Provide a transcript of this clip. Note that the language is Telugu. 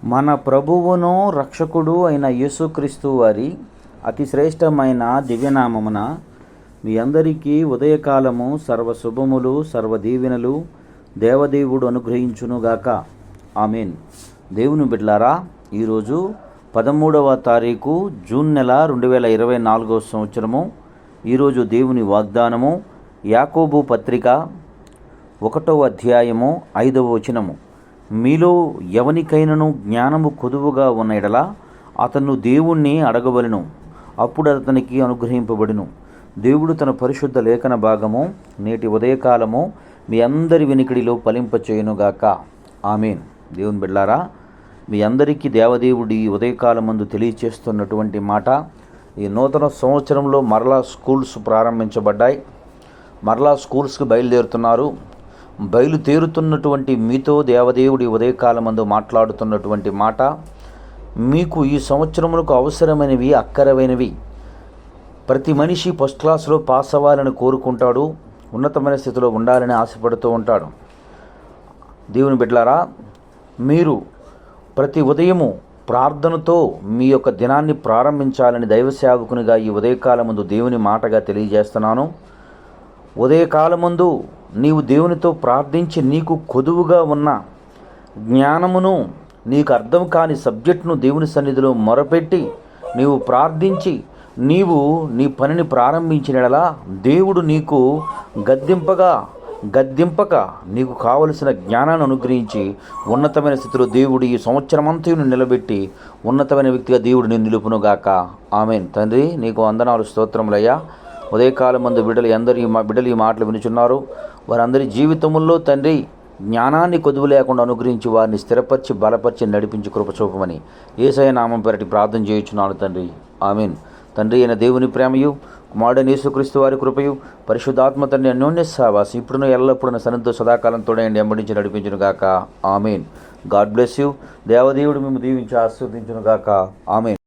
మన ప్రభువును రక్షకుడు అయిన యేసుక్రీస్తు వారి అతి శ్రేష్టమైన దివ్యనామమున మీ అందరికీ ఉదయకాలము సర్వశుభములు సర్వదీవెనలు దేవదేవుడు అనుగ్రహించునుగాక. ఆమేన్. దేవుని బిడ్డలారా, ఈరోజు 13వ తారీఖు జూన్ నెల 2024 సంవత్సరము. ఈరోజు దేవుని వాగ్దానము యాకోబు పత్రిక 1వ అధ్యాయము 5వ వచనము. మీలో ఎవనికైనను జ్ఞానము కొదువుగా ఉన్న ఎడల అతను దేవుణ్ణి అడగవలెను, అప్పుడు అతనికి అనుగ్రహింపబడును. దేవుడు తన పరిశుద్ధ లేఖన భాగము నేటి ఉదయకాలము మీ అందరి వెనుకడిలో ఫలింపచేయునుగాక. ఆమేన్. దేవుని బిడ్డలారా, మీ అందరికీ దేవదేవుడి ఉదయకాలమందు తెలియచేస్తున్నటువంటి మాట, ఈ నూతన సంవత్సరంలో మరలా స్కూల్స్ ప్రారంభించబడ్డాయి. మరలా స్కూల్స్కి బయలుదేరుతున్నటువంటి మీతో దేవదేవుడి ఉదయకాలమందు మాట్లాడుతున్నటువంటి మాట, మీకు ఈ సంవత్సరములకు అవసరమైనవి, అక్కరమైనవి. ప్రతి మనిషి ఫస్ట్ క్లాస్లో పాస్ అవ్వాలని కోరుకుంటాడు, ఉన్నతమైన స్థితిలో ఉండాలని ఆశపడుతూ ఉంటాడు. దేవుని బిడ్డలారా, మీరు ప్రతి ఉదయము ప్రార్థనతో మీ యొక్క దినాన్ని ప్రారంభించాలని దైవ సేవకునిగా ఈ ఉదయకాలమందు దేవుని మాటగా తెలియజేస్తున్నాను. ఉదయకాలమందు నీవు దేవునితో ప్రార్థించి నీకు కొదువుగా ఉన్న జ్ఞానమును, నీకు అర్థం కాని సబ్జెక్టును దేవుని సన్నిధిలో మొరపెట్టి నీవు ప్రార్థించి నీవు నీ పనిని ప్రారంభించినలా దేవుడు నీకు గద్దింపక నీకు కావలసిన జ్ఞానాన్ని అనుగ్రహించి ఉన్నతమైన స్థితిలో దేవుడు ఈ సంవత్సరమంతయును నిలబెట్టి ఉన్నతమైన వ్యక్తిగా దేవుడు నేను నిలుపునుగాక. ఆమేన్. తండ్రి, నీకు వందనాలు, స్తోత్రములయ్యా. ఉదయకాలం మందు బిడ్డలు ఈ మాటలు వినుచున్నారు. వారందరి జీవితముల్లో తండ్రి జ్ఞానాన్ని కొదువు లేకుండా అనుగ్రహించి వారిని స్థిరపరిచి బలపరిచి నడిపించి కృప చూపమని యేసయ్య నామం పేరటి ప్రార్థన చేయుచున్నాను తండ్రి. ఆమేన్. తండ్రి అయిన దేవుని ప్రేమయు, కుమారుడైన యేసుక్రీస్తు వారి కృపయు, పరిశుద్ధాత్మ తండ్రి అన్యోన్య సహవాసం ఇప్పుడును ఎల్లప్పుడూ సన్నిధితో సదాకాలం తోడైండి ఎంబడించి నడిపించును గాక. ఆమేన్. God bless you. దేవదేవుడు మేము దీవించి ఆశీర్వదించును గాక. ఆమేన్.